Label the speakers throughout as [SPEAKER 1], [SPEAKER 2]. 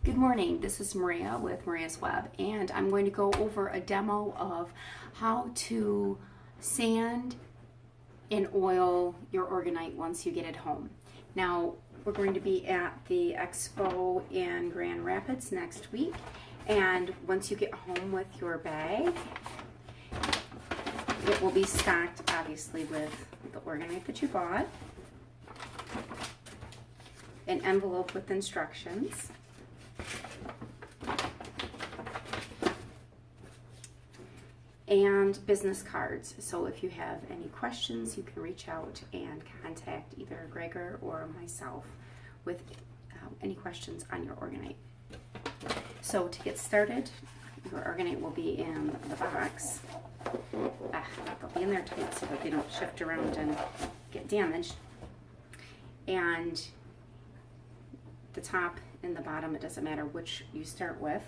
[SPEAKER 1] Good morning, this is Maria with Maria's Web, and I'm going to go over a demo of how to sand and oil your orgonite once you get it home. Now, we're going to be at the expo in Grand Rapids next week, and once you get home with your bag, it will be stocked obviously with the orgonite that you bought, an envelope with instructions, and business cards. So if you have any questions, you can reach out and contact either Gregor or myself with any questions on your orgonite. So to get started, your orgonite will be in the box. They'll be in there tight so that they don't shift around and get damaged. And the top and the bottom, it doesn't matter which you start with,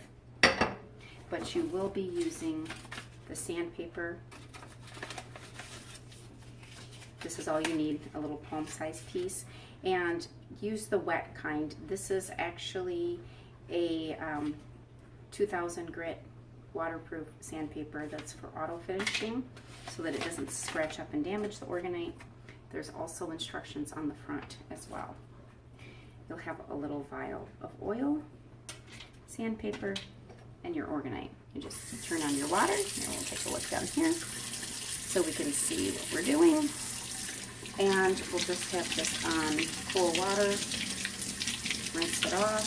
[SPEAKER 1] but you will be using the sandpaper. This is all you need, a little palm-sized piece, and use the wet kind. This is actually a 2000 grit waterproof sandpaper that's for auto finishing so that it doesn't scratch up and damage the orgonite. There's also instructions on the front as well. You'll have a little vial of oil, sandpaper, and your orgonite. You just turn on your water, and we'll take a look down here so we can see what we're doing. And we'll just have this on cool water, rinse it off.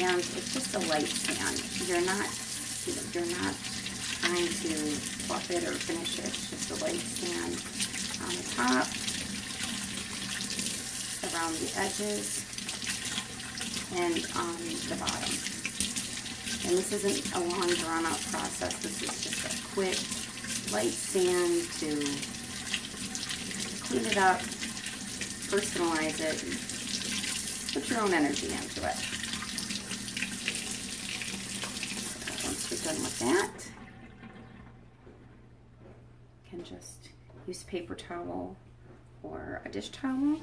[SPEAKER 1] And it's just a light sand. You're not trying to fluff it or finish it. It's just a light sand on the top, around the edges, and on the bottom. And this isn't a long drawn out process. This is just a quick light sand to clean it up, personalize it, and put your own energy into it. So once you're done with that, you can just use paper towel or a dish towel.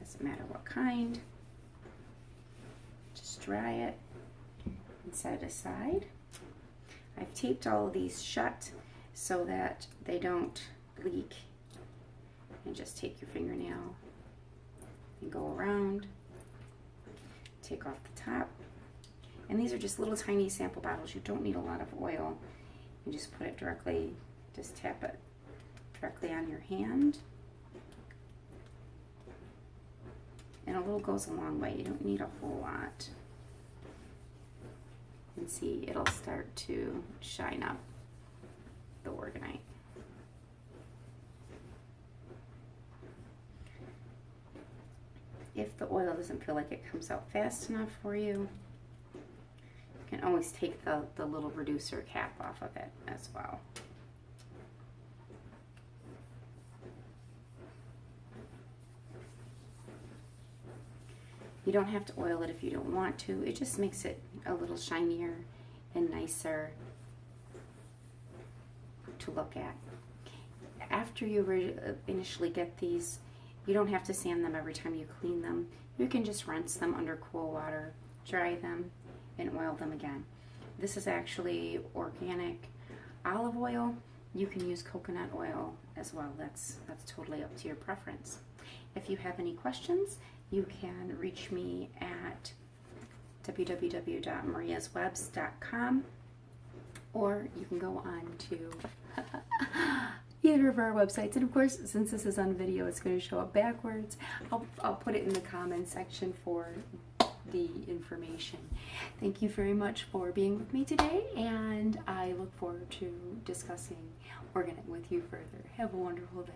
[SPEAKER 1] Doesn't matter what kind. Just dry it and set it aside. I've taped all of these shut so that they don't leak. And just take your fingernail and go around, take off the top. And these are just little tiny sample bottles. You don't need a lot of oil. You just put it directly, just tap it directly on your hand. And a little goes a long way. You don't need a whole lot. And see, it'll start to shine up the orgonite. If the oil doesn't feel like it comes out fast enough for you, you can always take the little reducer cap off of it as well. You don't have to oil it if you don't want to. It just makes it a little shinier and nicer to look at. After you initially get these, you don't have to sand them every time you clean them. You can just rinse them under cool water, dry them, and oil them again. This is actually organic olive oil. You can use coconut oil as well. That's totally up to your preference. If you have any questions, you can reach me at www.mariaswebs.com, or you can go on to either of our websites. And of course, since this is on video, it's going to show up backwards. I'll put it in the comments section for the information. Thank you very much for being with me today, and I look forward to discussing orgonite with you further. Have a wonderful day.